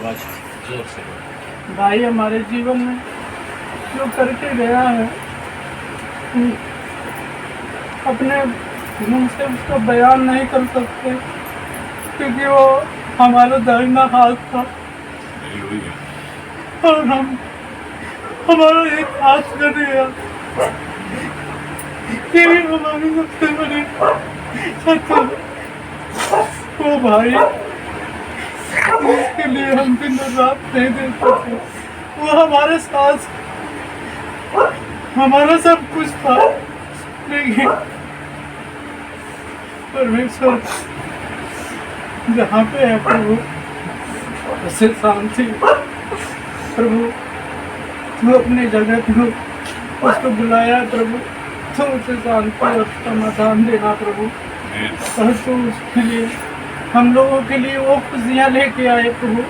आवाज जोर से बोलो। भाई हमारे जीवन में जो करके गया है, अपने मुंह से उसका बयान नहीं कर सकते, क्योंकि वो हमारा दाहिना हाथ था और हमारा एक हाथ कर गया। ये भी हमारी सबसे बड़ी शत्रु वो भाई, इसके लिए हम दिन और रात नहीं दे सकते। वो हमारे साथ हमारा सब कुछ था, लेकिन परमेश्वर जहाँ पे है प्रभु, उसे शांति। प्रभु तू अपनी जगह तू उसको बुलाया प्रभु, तो उसे शांति और समाधान देना प्रभु। और तो उसके लिए हम लोगों के लिए वो खुशियाँ लेके आए प्रभु।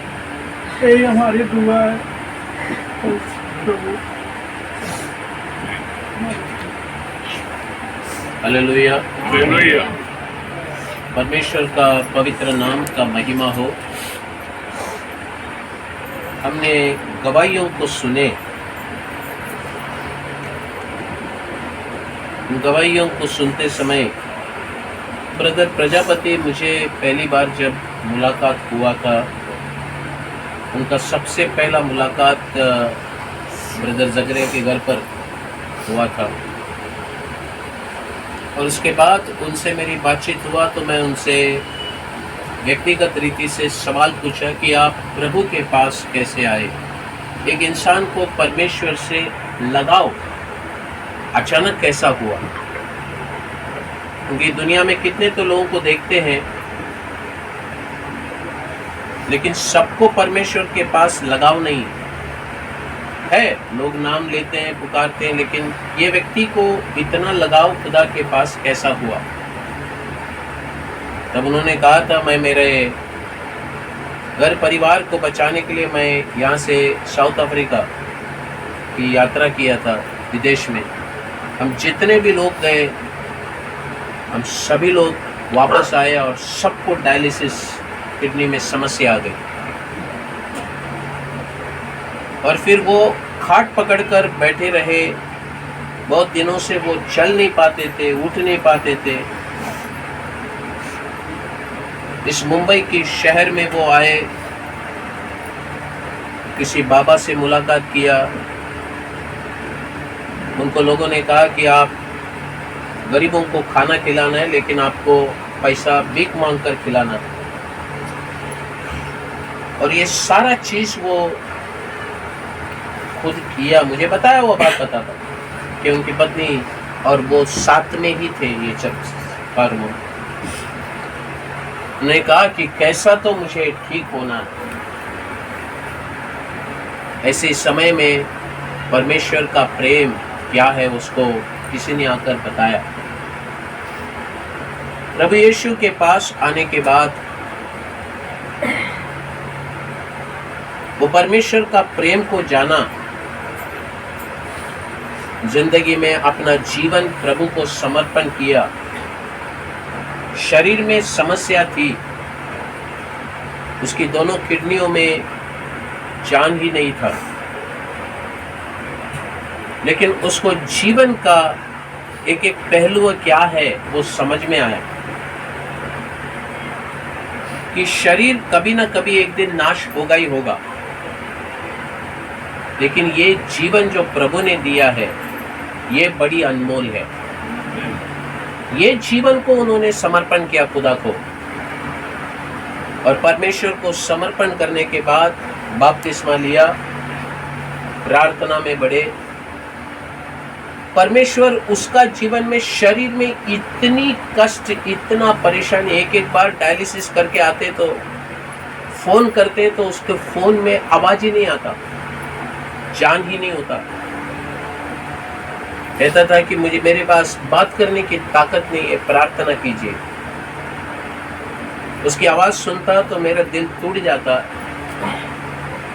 यही हमारी दुआ है प्रभु। हालेलुया। परमेश्वर का पवित्र नाम का महिमा हो। हमने गवाहियों को सुने, गवाहियों को सुनते समय ब्रदर प्रजापति मुझे पहली बार जब मुलाकात हुआ था, उनका सबसे पहला मुलाकात ब्रदर जगरे के घर पर हुआ था, और उसके बाद उनसे मेरी बातचीत हुआ तो मैं उनसे व्यक्तिगत रीति से सवाल पूछा कि आप प्रभु के पास कैसे आए। एक इंसान को परमेश्वर से लगाव अचानक कैसा हुआ, क्योंकि दुनिया में कितने तो लोगों को देखते हैं, लेकिन सबको परमेश्वर के पास लगाव नहीं है। लोग नाम लेते हैं, पुकारते हैं, लेकिन ये व्यक्ति को इतना लगाव खुदा के पास कैसा हुआ। तब उन्होंने कहा था, मैं मेरे घर परिवार को बचाने के लिए मैं यहाँ से साउथ अफ्रीका की यात्रा किया था, विदेश में। हम जितने भी लोग गए, हम सभी लोग वापस आए और सबको डायलिसिस किडनी में समस्या आ गई, और फिर वो खाट पकड़कर बैठे रहे। बहुत दिनों से वो चल नहीं पाते थे, उठ नहीं पाते थे। इस मुंबई की शहर में वो आए, किसी बाबा से मुलाकात किया। उनको लोगों ने कहा कि आप गरीबों को खाना खिलाना है, लेकिन आपको पैसा भीख मांग कर खिलाना है। और ये सारा चीज वो खुद किया। मुझे बताया, वो बात पता था कि उनकी पत्नी और वो साथ में ही थे ये सब कर्म। उन्होंने कहा कि कैसा तो मुझे ठीक होना है। ऐसे समय में परमेश्वर का प्रेम क्या है उसको किसी ने आकर बताया। प्रभु यीशु के पास आने के बाद वो परमेश्वर का प्रेम को जाना, जिंदगी में अपना जीवन प्रभु को समर्पण किया। शरीर में समस्या थी, उसकी दोनों किडनियों में जान ही नहीं था, लेकिन उसको जीवन का एक एक पहलू क्या है वो समझ में आया कि शरीर कभी ना कभी एक दिन नाश होगा ही होगा, लेकिन ये जीवन जो प्रभु ने दिया है ये बड़ी अनमोल है। ये जीवन को उन्होंने समर्पण किया खुदा को, और परमेश्वर को समर्पण करने के बाद बपतिस्मा लिया, प्रार्थना में बढ़े। परमेश्वर उसका जीवन में शरीर में इतनी कष्ट, इतना परेशानी, एक एक बार डायलिसिस करके आते तो फोन करते तो उसके फोन में आवाज ही नहीं आता, जान ही नहीं होता। कहता था कि मेरे पास बात करने की ताकत नहीं है, प्रार्थना कीजिए। उसकी आवाज सुनता तो मेरा दिल टूट जाता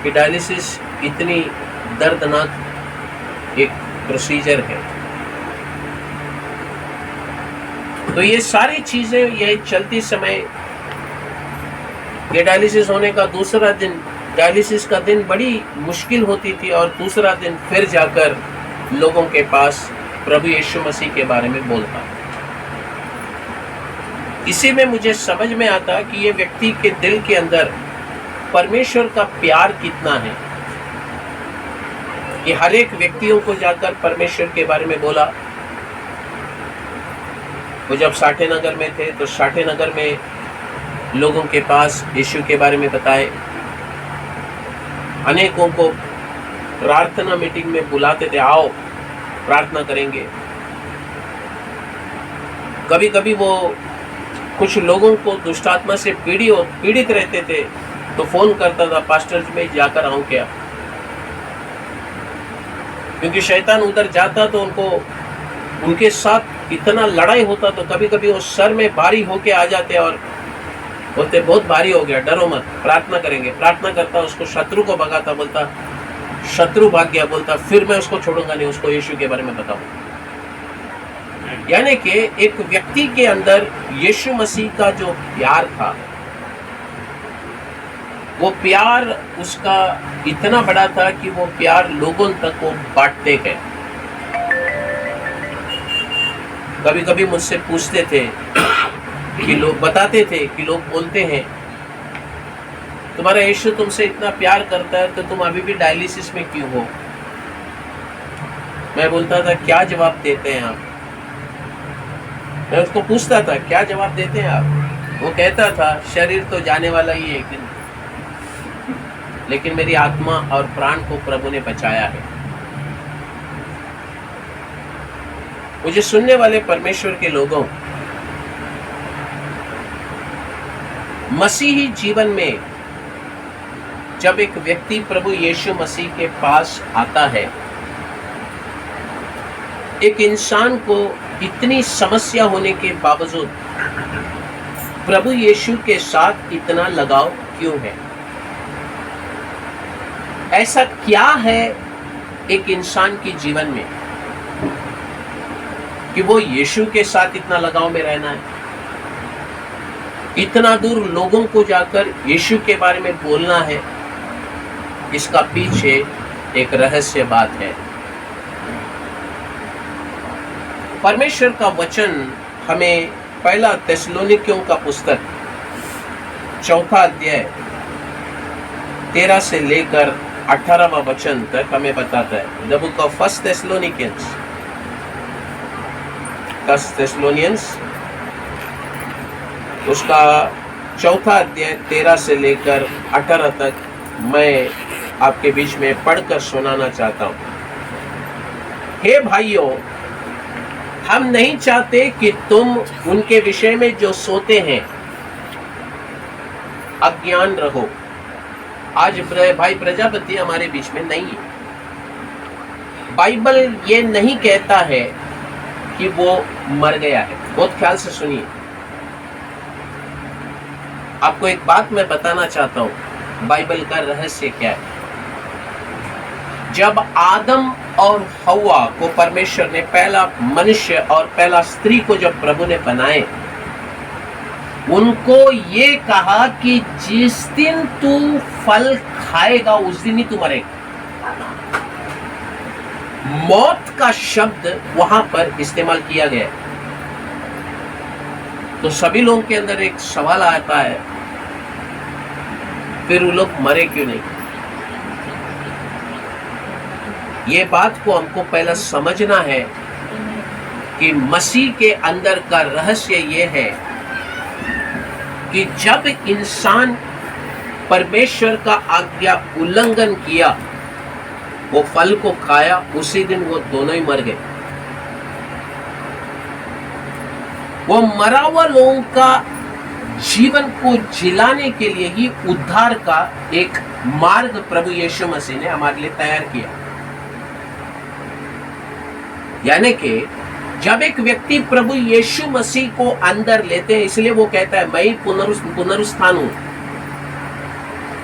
कि डायलिसिस इतनी दर्दनाक एक प्रोसीजर है। तो ये सारी चीजें ये चलती समय, ये डायलिसिस होने का दूसरा दिन डायलिसिस का दिन बड़ी मुश्किल होती थी और दूसरा दिन फिर जाकर लोगों के पास प्रभु यीशु मसीह के बारे में बोलता। इसी में मुझे समझ में आता कि ये व्यक्ति के दिल के अंदर परमेश्वर का प्यार कितना है। कि हर एक व्यक्तियों को जाकर परमेश्वर के बारे में बोला। वो जब साठे नगर में थे तो साठे नगर में लोगों के पास यीशु के बारे में बताए। अनेकों को प्रार्थना मीटिंग में बुलाते थे, आओ प्रार्थना करेंगे। कभी कभी वो कुछ लोगों को दुष्टात्मा से पीड़ित रहते थे तो फोन करता था, पास्टर जी में जाकर आऊं क्या? क्योंकि शैतान उधर जाता तो उनके साथ इतना लड़ाई होता तो कभी कभी वो सर में भारी होके आ जाते और बोलते बहुत भारी हो गया, डरो मत, प्रार्थना करेंगे। प्रार्थना करता, उसको शत्रु को भगाता, बोलता शत्रु भाग गया, बोलता फिर मैं उसको छोड़ूंगा नहीं, उसको यीशु के बारे में बताऊंगा। यानी कि एक व्यक्ति के अंदर यीशु मसीह का जो प्यार था, वो प्यार उसका इतना बड़ा था कि वो प्यार लोगों तक वो बांटते गए। कभी कभी मुझसे पूछते थे कि लोग बताते थे कि लोग बोलते हैं तुम्हारा यीशु तुमसे इतना प्यार करता है तो तुम अभी भी डायलिसिस में क्यों हो? मैं बोलता था क्या जवाब देते हैं आप? मैं उसको पूछता था क्या जवाब देते हैं आप? वो कहता था शरीर तो जाने वाला ही है एक दिन, लेकिन मेरी आत्मा और प्राण को प्रभु ने बचाया है। मुझे सुनने वाले परमेश्वर के लोगों, मसीही जीवन में जब एक व्यक्ति प्रभु यीशु मसीह के पास आता है, एक इंसान को इतनी समस्या होने के बावजूद प्रभु यीशु के साथ इतना लगाव क्यों है? ऐसा क्या है एक इंसान के जीवन में कि वो यीशु के साथ इतना लगाव में रहना है? इतना दूर लोगों को जाकर यीशु के बारे में बोलना है। इसका पीछे एक रहस्य बात है। परमेश्वर का वचन हमें पहला थिस्सलुनीकियों का पुस्तक 4 अध्याय 13 से लेकर 18वां वचन तक हमें बताता है। द बुक ऑफ फर्स्ट थिस्सलुनियंस उसका 4 अध्याय 13 से लेकर 18 तक मैं आपके बीच में पढ़कर सुनाना चाहता हूँ। हे भाइयों, हम नहीं चाहते कि तुम उनके विषय में जो सोते हैं अज्ञान रहो। आज भाई प्रजापति हमारे बीच में नहीं है। बाइबल ये नहीं कहता है कि वो मर गया है। बहुत ख्याल से सुनिए। आपको एक बात मैं बताना चाहता हूं, बाइबल का रहस्य क्या है। जब आदम और हव्वा को परमेश्वर ने पहला मनुष्य और पहला स्त्री को जब प्रभु ने बनाए, उनको ये कहा कि जिस दिन तू फल खाएगा उस दिन ही तू मरेगा। मौत का शब्द वहां पर इस्तेमाल किया गया। तो सभी लोगों के अंदर एक सवाल आता है, फिर वो लोग मरे क्यों नहीं? ये बात को हमको पहला समझना है कि मसीह के अंदर का रहस्य ये है कि जब इंसान परमेश्वर का आज्ञा उल्लंघन किया, वो फल को खाया, उसी दिन वो दोनों ही मर गए। वो मरा हुआ लोगों का जीवन को जिलाने के लिए ही उद्धार का एक मार्ग प्रभु यीशु मसीह ने हमारे लिए तैयार किया। यानी कि जब एक व्यक्ति प्रभु यीशु मसीह को अंदर लेते हैं, इसलिए वो कहता है मैं ही पुनरुत्थान हूं।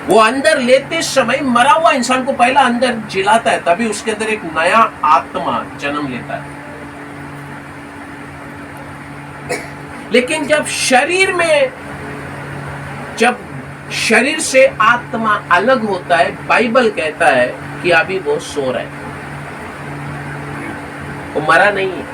वो अंदर लेते समय मरा हुआ इंसान को पहला अंदर जिलाता है, तभी उसके अंदर एक नया आत्मा जन्म लेता है। लेकिन जब शरीर में जब शरीर से आत्मा अलग होता है, बाइबल कहता है कि अभी वो सो रहा है, वो मरा नहीं है,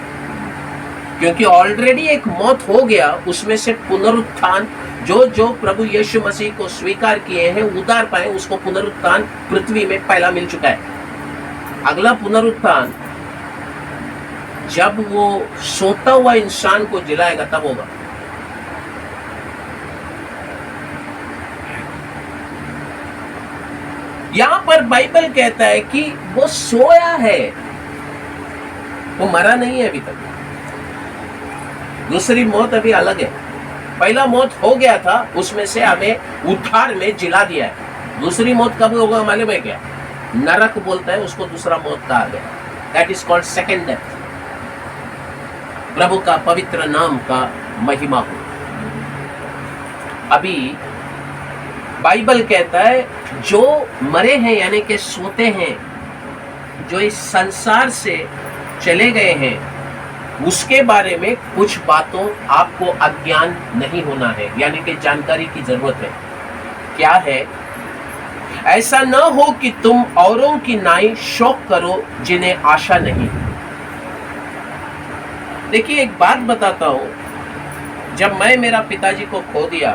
क्योंकि ऑलरेडी एक मौत हो गया, उसमें से पुनरुत्थान जो जो प्रभु यीशु मसीह को स्वीकार किए हैं, उतार पाए, उसको पुनरुत्थान पृथ्वी में पहला मिल चुका है। अगला पुनरुत्थान जब वो सोता हुआ इंसान को जिलाएगा तब होगा। यहां पर बाइबल कहता है कि वो सोया है, वो मरा नहीं है अभी तक। दूसरी मौत अभी अलग है। पहला मौत हो गया था, उसमें से हमें उद्धार में जिला दिया है। दूसरी मौत कब होगा मालूम है क्या? नरक बोलता है उसको, दूसरा मौत कहा गया। That is called second death. प्रभु का पवित्र नाम का महिमा हो। अभी बाइबल कहता है जो मरे हैं यानी कि सोते हैं, जो इस संसार से चले गए हैं, उसके बारे में कुछ बातों आपको अज्ञान नहीं होना है, यानी कि जानकारी की जरूरत है। क्या है? ऐसा न हो कि तुम औरों की नाई शोक करो जिन्हें आशा नहीं। देखिए एक बात बताता हूं, जब मैं मेरा पिताजी को खो दिया,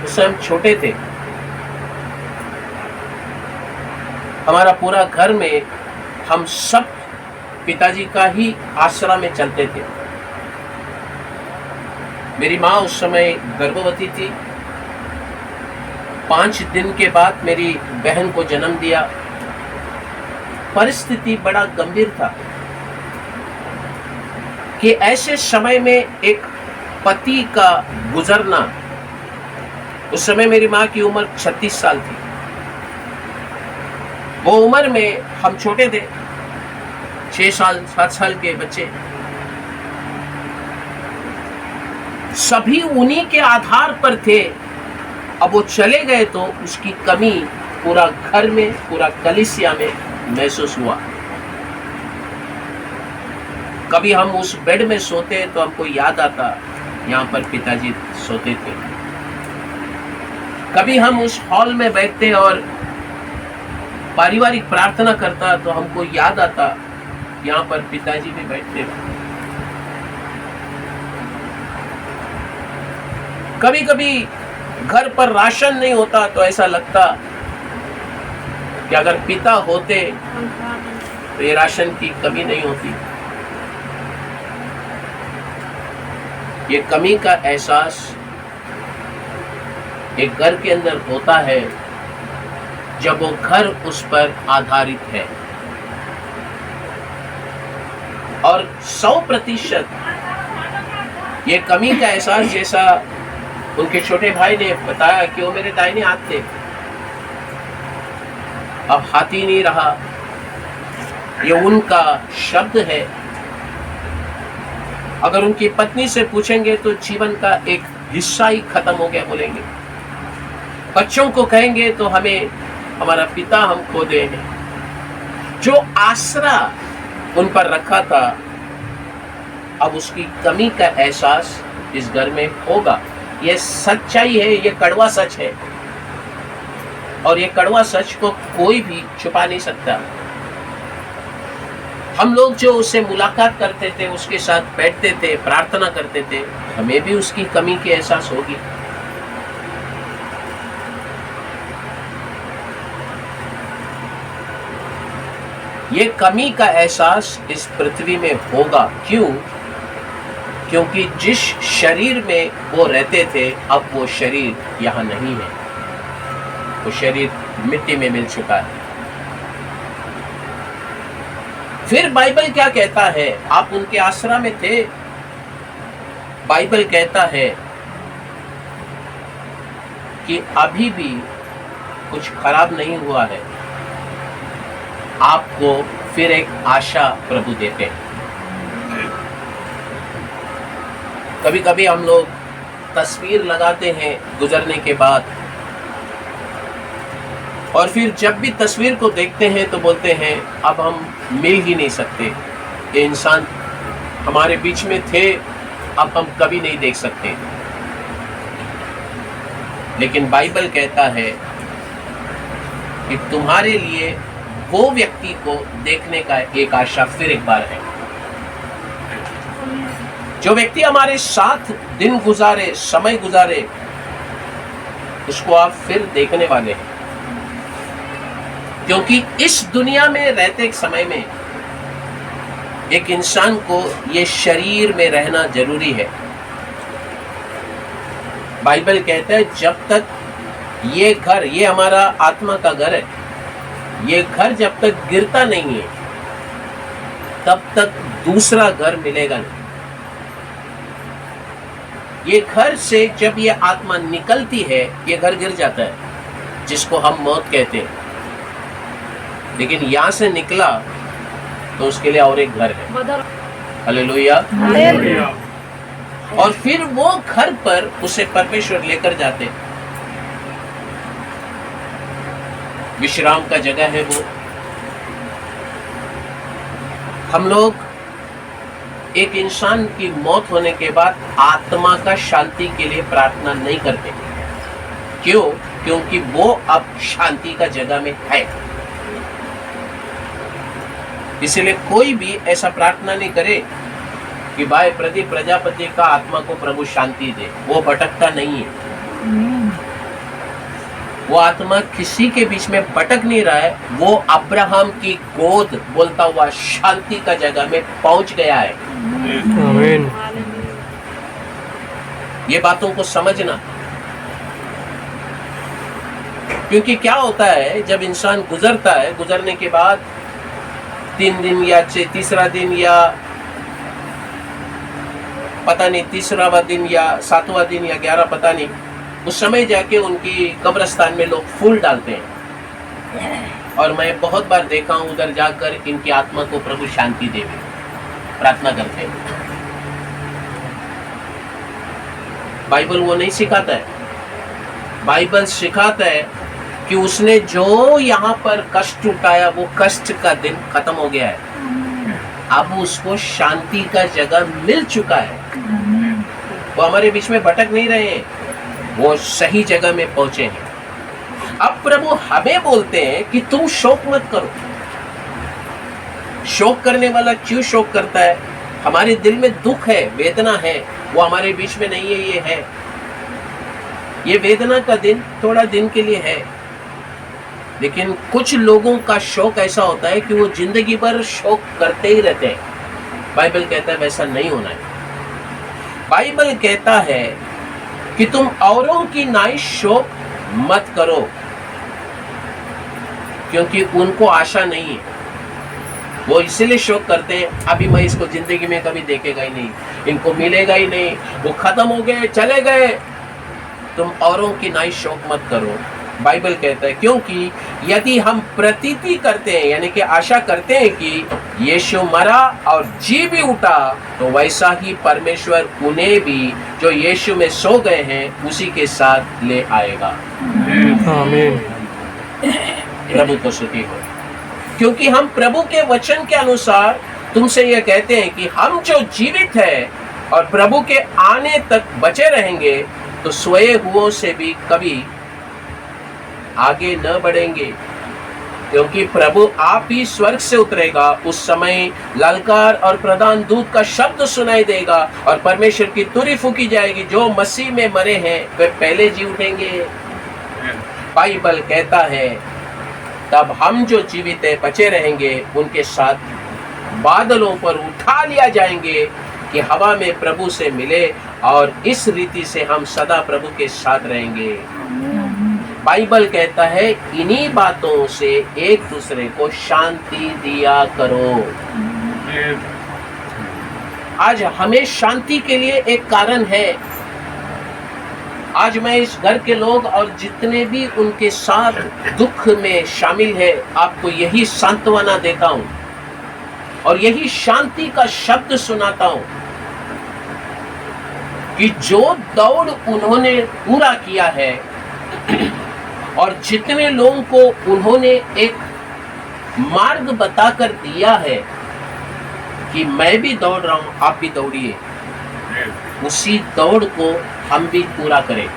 उस समय हम छोटे थे, हमारा पूरा घर में हम सब पिताजी का ही आसरा में चलते थे। मेरी माँ उस समय गर्भवती थी। 5 दिन के बाद मेरी बहन को जन्म दिया। परिस्थिति बड़ा गंभीर था कि ऐसे समय में एक पति का गुजरना, उस समय मेरी माँ की उम्र 36 साल थी। वो उम्र में हम छोटे थे, 6 साल 7 साल के बच्चे। सभी उन्हीं के आधार पर थे। अब वो चले गए तो उसकी कमी पूरा घर में, पूरा कलीसिया में महसूस हुआ। कभी हम उस बेड में सोते तो हमको याद आता यहाँ पर पिताजी सोते थे। कभी हम उस हॉल में बैठते और पारिवारिक प्रार्थना करता तो हमको याद आता यहाँ पर पिताजी भी बैठते। कभी कभी घर पर राशन नहीं होता तो ऐसा लगता कि अगर पिता होते तो ये राशन की कमी नहीं होती। ये कमी का एहसास एक घर के अंदर होता है जब वो घर उस पर आधारित है। और 100% ये कमी का एहसास, जैसा उनके छोटे भाई ने बताया कि वो मेरे दाहिने हाथ थे, अब हाथ ही नहीं रहा, ये उनका शब्द है। अगर उनकी पत्नी से पूछेंगे तो जीवन का एक हिस्सा ही खत्म हो गया बोलेंगे। बच्चों को कहेंगे तो हमें हमारा पिता हम खो दे हैं। जो आसरा उन पर रखा था, अब उसकी कमी का एहसास इस घर में होगा। ये सच्चाई है, ये कड़वा सच है, और ये कड़वा सच को कोई भी छुपा नहीं सकता। हम लोग जो उससे मुलाकात करते थे, उसके साथ बैठते थे, प्रार्थना करते थे, हमें भी उसकी कमी की एहसास होगी। ये कमी का एहसास इस पृथ्वी में होगा। क्यों? क्योंकि जिस शरीर में वो रहते थे, अब वो शरीर यहाँ नहीं है, वो शरीर मिट्टी में मिल चुका है। फिर बाइबल क्या कहता है? आप उनके आसरा में थे। बाइबल कहता है कि अभी भी कुछ खराब नहीं हुआ है, आपको फिर एक आशा प्रभु देते हैं। कभी कभी हम लोग तस्वीर लगाते हैं गुजरने के बाद, और फिर जब भी तस्वीर को देखते हैं तो बोलते हैं अब हम मिल ही नहीं सकते, ये इंसान हमारे बीच में थे, अब हम कभी नहीं देख सकते। लेकिन बाइबल कहता है कि तुम्हारे लिए वो व्यक्ति को देखने का एक आशा फिर एक बार है। जो व्यक्ति हमारे साथ दिन गुजारे, समय गुजारे, उसको आप फिर देखने वाले हैं। क्योंकि इस दुनिया में रहते एक समय में एक इंसान को ये शरीर में रहना जरूरी है। बाइबल कहता है जब तक ये घर, ये हमारा आत्मा का घर है, ये घर जब तक गिरता नहीं है तब तक दूसरा घर मिलेगा नहीं। ये घर से जब ये आत्मा निकलती है, ये घर गिर जाता है, जिसको हम मौत कहते हैं। लेकिन यहां से निकला तो उसके लिए और एक घर है। हालेलुया। और फिर वो घर पर उसे परमेश्वर लेकर जाते, विश्राम का जगह है वो। हम लोग एक इंसान की मौत होने के बाद आत्मा का शांति के लिए प्रार्थना नहीं करते। क्यों? क्योंकि वो अब शांति का जगह में है। इसलिए कोई भी ऐसा प्रार्थना नहीं करे कि भाई प्रदीप प्रजापति का आत्मा को प्रभु शांति दे। वो भटकता नहीं है, वो आत्मा किसी के बीच में भटक नहीं रहा है। वो अब्राहम की गोद बोलता हुआ शांति का जगह में पहुंच गया है। आमीन। ये बातों को समझना, क्योंकि क्या होता है जब इंसान गुजरता है, गुजरने के बाद 3 दिन या तीसरा दिन या पता नहीं तीसरा दिन या 7वां दिन या 11 पता नहीं, उस समय जाके उनकी कब्रिस्तान में लोग फूल डालते हैं। और मैं बहुत बार देखा हूं उधर जाकर इनकी आत्मा को प्रभु शांति देवे प्रार्थना करते हैं। बाइबल वो नहीं सिखाता है। बाइबल सिखाता है कि उसने जो यहाँ पर कष्ट उठाया वो कष्ट का दिन खत्म हो गया है। अब उसको शांति का जगह मिल चुका है। वो हमारे बीच में भटक नहीं रहे हैं, वो सही जगह में पहुंचे हैं। अब प्रभु हमें बोलते हैं कि तुम शोक मत करो। शोक करने वाला क्यों शोक करता है? हमारे दिल में दुख है, वेदना है, वो हमारे बीच में नहीं है। ये है, ये वेदना का दिन थोड़ा दिन के लिए है। लेकिन कुछ लोगों का शोक ऐसा होता है कि वो जिंदगी भर शोक करते ही रहते हैं। बाइबल कहता है वैसा नहीं होना है। बाइबल कहता है कि तुम औरों की नाई शोक मत करो, क्योंकि उनको आशा नहीं है। वो इसलिए शोक करते हैं, अभी मैं इसको जिंदगी में कभी देखेगा ही नहीं, इनको मिलेगा ही नहीं, वो खत्म हो गए, चले गए। तुम औरों की नाई शोक मत करो। बाइबल कहता है क्योंकि यदि हम प्रतीति करते हैं, यानी कि आशा करते हैं कि यीशु मरा और जी भी उठा, तो वैसा ही परमेश्वर उन्हें भी जो यीशु में सो गए हैं उसी के साथ ले आएगा। आमीन। प्रभु को स्तुति हो। क्योंकि हम प्रभु के वचन के अनुसार तुमसे यह कहते हैं कि हम जो जीवित है और प्रभु के आने तक बचे रहेंगे, तो सोए हुओं से भी कभी आगे न बढ़ेंगे, क्योंकि प्रभु आप ही स्वर्ग से उतरेगा। उस समय ललकार और प्रधान दूत का शब्द सुनाई देगा और परमेश्वर की तुरी फूकी जाएगी। जो मसीह में मरे हैं वे पहले जी उठेंगे। बाइबल कहता है तब हम जो जीवित है बचे रहेंगे, उनके साथ बादलों पर उठा लिया जाएंगे कि हवा में प्रभु से मिले, और इस रीति से हम सदा प्रभु के साथ रहेंगे। बाइबल कहता है इन्हीं बातों से एक दूसरे को शांति दिया करो। आज हमें शांति के लिए एक कारण है। आज मैं इस घर के लोग और जितने भी उनके साथ दुख में शामिल है, आपको यही सांत्वना देता हूं और यही शांति का शब्द सुनाता हूं कि जो दौड़ उन्होंने पूरा किया है और जितने लोगों को उन्होंने एक मार्ग बताकर दिया है कि मैं भी दौड़ रहा हूं, आप भी दौड़िए, उसी दौड़ को हम भी पूरा करें।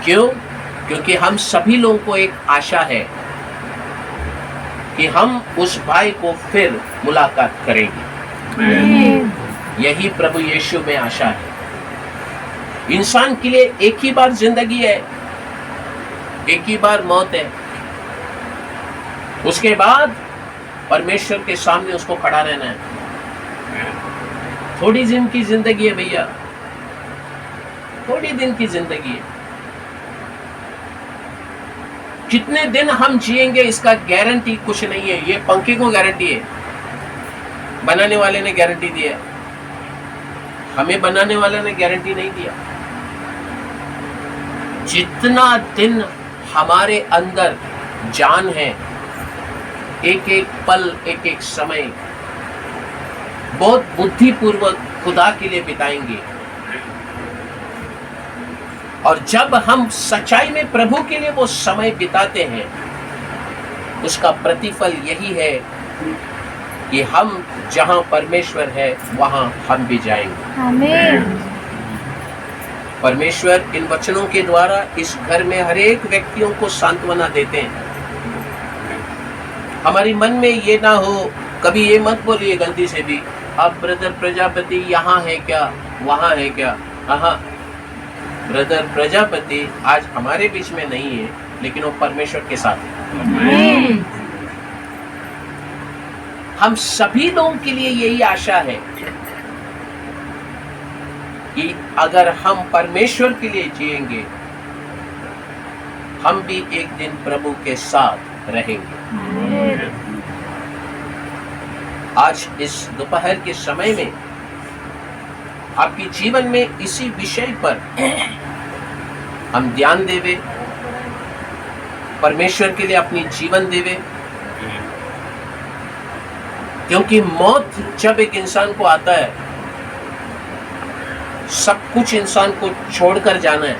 क्यों? क्योंकि हम सभी लोगों को एक आशा है कि हम उस भाई को फिर मुलाकात करेंगे। यही प्रभु यीशु में आशा है। इंसान के लिए एक ही बार जिंदगी है, एक ही बार मौत है। उसके बाद परमेश्वर के सामने उसको खड़ा रहना है। थोड़ी दिन की जिंदगी है भैया, थोड़ी दिन की जिंदगी है। कितने दिन हम जिएंगे इसका गारंटी कुछ नहीं है। ये पंखे को गारंटी है, बनाने वाले ने गारंटी दिया, हमें बनाने वाले ने गारंटी नहीं दिया। जितना दिन हमारे अंदर जान है, एक एक पल, एक एक समय बहुत बुद्धिपूर्वक खुदा के लिए बिताएंगे। और जब हम सच्चाई में प्रभु के लिए वो समय बिताते हैं, उसका प्रतिफल यही है कि हम जहां परमेश्वर है वहां हम भी जाएंगे। आमीन। परमेश्वर इन वचनों के द्वारा इस घर में हर एक व्यक्तियों को सांत्वना देते हैं। हमारी मन में ये ना हो, कभी ये मत बोलिए गलती से भी, अब ब्रदर प्रजापति यहाँ है क्या, वहाँ है क्या। हाँ, ब्रदर प्रजापति आज हमारे बीच में नहीं है, लेकिन वो परमेश्वर के साथ है। आमीन। हम सभी लोगों के लिए यही आशा है कि अगर हम परमेश्वर के लिए जिएंगे, हम भी एक दिन प्रभु के साथ रहेंगे। आज इस दोपहर के समय में आपके जीवन में इसी विषय पर हम ध्यान देवे, परमेश्वर के लिए अपनी जीवन देवे। क्योंकि मौत जब एक इंसान को आता है, सब कुछ इंसान को छोड़कर जाना है।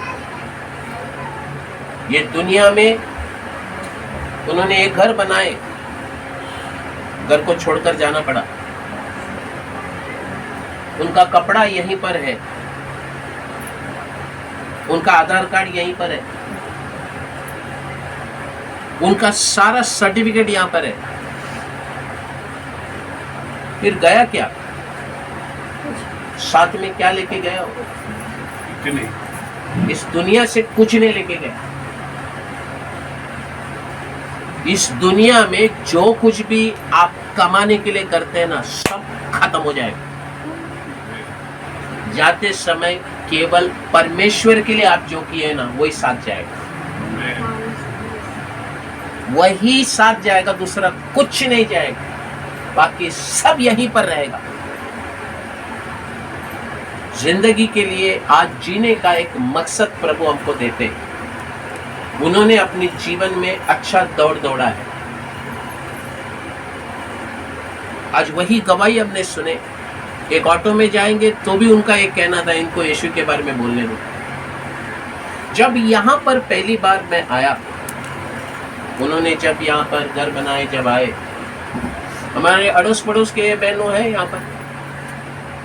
ये दुनिया में उन्होंने एक घर बनाए, घर को छोड़कर जाना पड़ा। उनका कपड़ा यहीं पर है, उनका आधार कार्ड यहीं पर है, उनका सारा सर्टिफिकेट यहां पर है। फिर गया क्या? साथ में क्या लेके गया हो? इस दुनिया से कुछ नहीं लेके गया। इस दुनिया में जो कुछ भी आप कमाने के लिए करते हैं ना, सब खत्म हो जाएगा। जाते समय केवल परमेश्वर के लिए आप जो किए ना, वही साथ जाएगा, वही साथ जाएगा, दूसरा कुछ नहीं जाएगा। बाकी सब यहीं पर रहेगा। जिंदगी के लिए आज जीने का एक मकसद प्रभु हमको देते हैं। उन्होंने अपने जीवन में अच्छा दौड़ दौड़ा है। आज वही गवाही हमने सुने। एक ऑटो में जाएंगे तो भी उनका एक कहना था, इनको यीशु के बारे में बोलने दो। जब यहाँ पर पहली बार मैं आया, उन्होंने जब यहाँ पर घर बनाए, जब आए, हमारे अड़ोस पड़ोस के बहनों हैं यहाँ पर,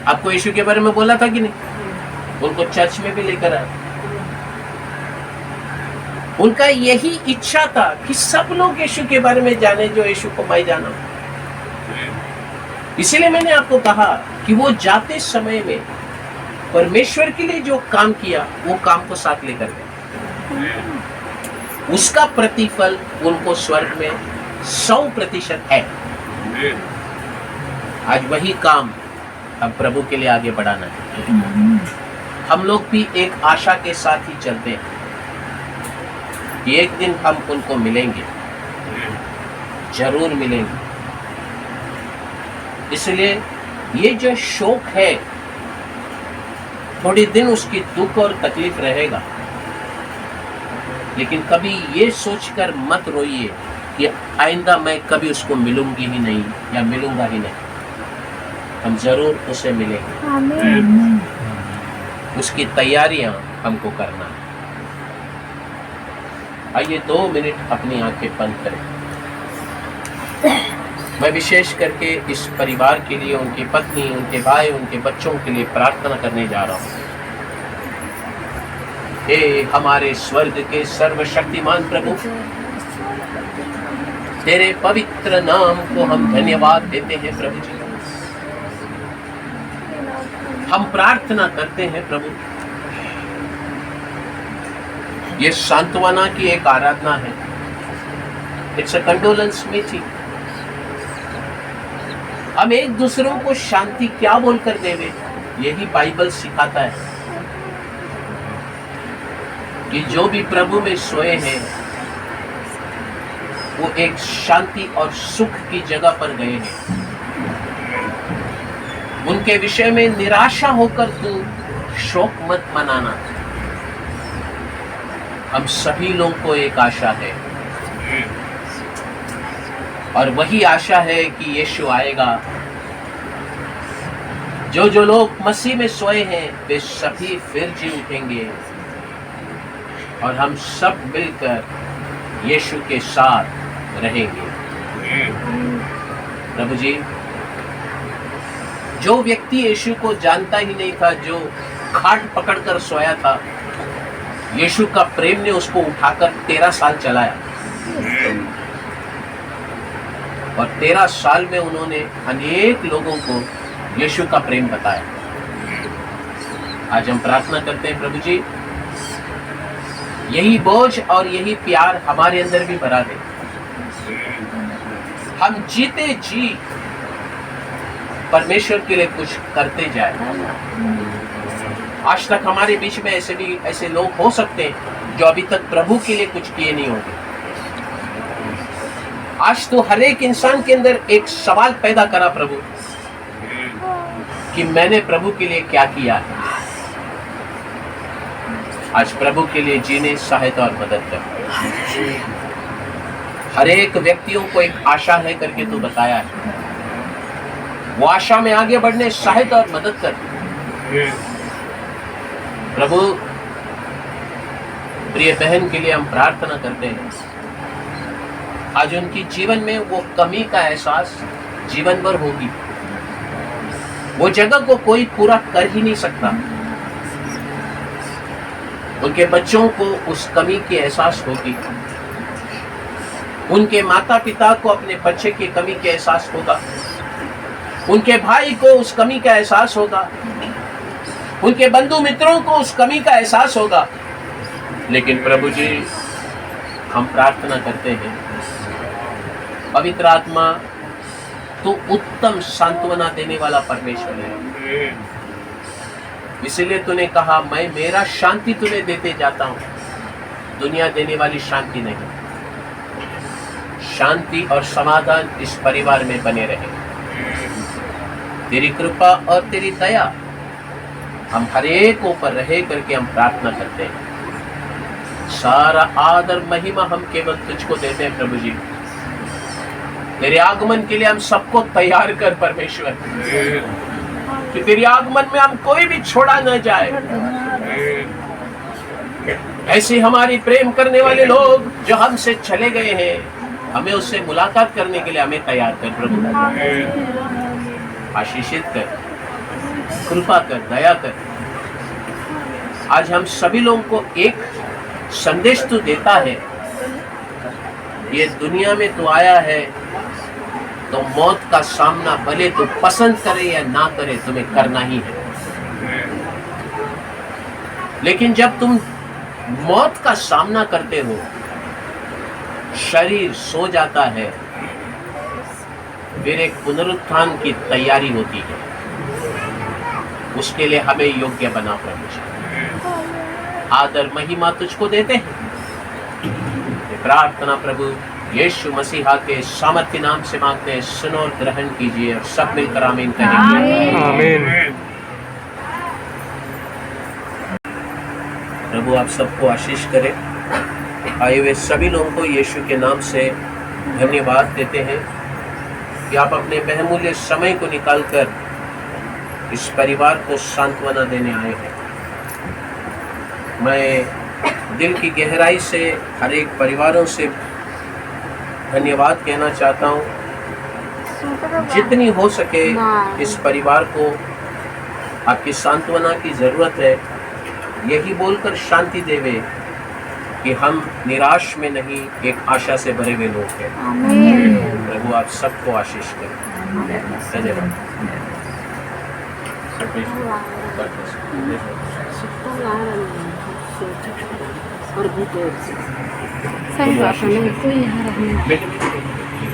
आपको यीशु के बारे में बोला था कि नहीं? उनको चर्च में भी लेकर आया। उनका यही इच्छा था कि सब लोग यीशु के बारे में जाने जो यीशु को मैं जाना। इसीलिए मैंने आपको कहा कि वो जाते समय में परमेश्वर के लिए जो काम किया, वो काम को साथ लेकर गए। उसका प्रतिफल उनको स्वर्ग में 100% है। आज वही काम हम प्रभु के लिए आगे बढ़ाना है। हम लोग भी एक आशा के साथ ही चलते हैं कि एक दिन हम उनको मिलेंगे, जरूर मिलेंगे। इसलिए ये जो शौक है, थोड़ी दिन उसकी दुख और तकलीफ रहेगा, लेकिन कभी ये सोचकर मत रोइए कि आइंदा मैं कभी उसको मिलूंगी ही नहीं या मिलूंगा ही नहीं। हम जरूर उसे मिलेंगे। आमीन। उसकी तैयारियां हमको करना है। आइए 2 मिनट अपनी आंखें बंद करें। मैं विशेष करके इस परिवार के लिए, उनकी पत्नी, उनके भाई, उनके बच्चों के लिए प्रार्थना करने जा रहा हूँ। हे हमारे स्वर्ग के सर्वशक्तिमान प्रभु, तेरे पवित्र नाम को हम धन्यवाद देते हैं प्रभु जी। हम प्रार्थना करते हैं प्रभु, ये सांत्वना की एक आराधना है, इट्स अ कंडोलेंस मीटिंग। हम एक दूसरों को शांति क्या बोलकर देवे, यही बाइबल सिखाता है कि जो भी प्रभु में सोए हैं वो एक शांति और सुख की जगह पर गए हैं। उनके विषय में निराशा होकर तू शोक मत मनाना। हम सभी लोगों को एक आशा है, और वही आशा है कि यीशु आएगा। जो लोग मसीह में सोए हैं वे सभी फिर जी उठेंगे और हम सब मिलकर यीशु के साथ रहेंगे। प्रभु जी, जो व्यक्ति यीशु को जानता ही नहीं था, जो खाट पकड़कर सोया था, यीशु का प्रेम ने उसको उठाकर 13 साल चलाया, और 13 साल में उन्होंने अनेक लोगों को यीशु का प्रेम बताया। आज हम प्रार्थना करते हैं प्रभु जी, यही बोझ और यही प्यार हमारे अंदर भी भरा दे। हम जीते जी परमेश्वर के लिए कुछ करते जाए। आज तक हमारे बीच में ऐसे लोग हो सकते हैं जो अभी तक प्रभु के लिए कुछ किए नहीं होंगे। आज तो हर एक इंसान के अंदर एक सवाल पैदा करा प्रभु कि मैंने प्रभु के लिए क्या किया है। आज प्रभु के लिए जीने सहायता और मदद कर। हर एक व्यक्तियों को एक आशा है करके तू बताया है, वो आशा में आगे बढ़ने सहायता और मदद कर प्रभु। प्रिय बहन के लिए हम प्रार्थना करते हैं, आज उनकी जीवन में वो कमी का एहसास जीवन भर होगी। वो जगह को कोई पूरा कर ही नहीं सकता। उनके बच्चों को उस कमी की एहसास होगी, उनके माता पिता को अपने बच्चे की कमी के एहसास होगा, उनके भाई को उस कमी का एहसास होगा, उनके बंधु मित्रों को उस कमी का एहसास होगा। लेकिन प्रभु जी, हम प्रार्थना करते हैं, पवित्र आत्मा तो उत्तम सांत्वना देने वाला परमेश्वर है। इसीलिए तूने कहा, मैं मेरा शांति तुम्हें देते जाता हूं, दुनिया देने वाली शांति नहीं। शांति और समाधान इस परिवार में बने रहे। तेरी कृपा और तेरी दया हम हर एक ऊपर रहे करके हम प्रार्थना करते हैं। सारा आदर महिमा हम केवल तुझको देते हैं प्रभु जी। तेरे आगमन के लिए हम सबको तैयार कर परमेश्वर, कि तेरे आगमन में हम कोई भी छोड़ा न जाए। ऐसे हमारी प्रेम करने वाले लोग जो हमसे चले गए हैं, हमें उससे मुलाकात करने के लिए हमें तैयार कर प्रभु। आशीषित कर, कृपा कर, दया कर। आज हम सभी लोगों को एक संदेश तू देता है, ये दुनिया में तू आया है तो मौत का सामना भले तू पसंद करे या ना करे, तुम्हें करना ही है। लेकिन जब तुम मौत का सामना करते हो, शरीर सो जाता है, फिर एक पुनरुत्थान की तैयारी होती है। उसके लिए हमें योग्य बना प्रभु। आदर महिमा तुझको देते हैं। प्रार्थना प्रभु यीशु मसीहा के सामर्थ्य नाम से मांगते हैं, सुनो और ग्रहण कीजिए, और सब मिलकर आमीन कहेंगे। आमीन। प्रभु आप सबको आशीष करे। आए हुए सभी लोगों को यीशु के नाम से धन्यवाद देते हैं कि आप अपने बहुमूल्य समय को निकालकर इस परिवार को सांत्वना देने आए हैं। मैं दिल की गहराई से हर एक परिवारों से धन्यवाद कहना चाहता हूँ। जितनी हो सके इस परिवार को आपकी सांत्वना की ज़रूरत है। यही बोलकर शांति देवे कि हम निराश में नहीं, एक आशा से भरे हुए लोग हैं। प्रभु आप सबको आशीष करें। धन्यवाद। Saya nggak pernah itu ya. बेटे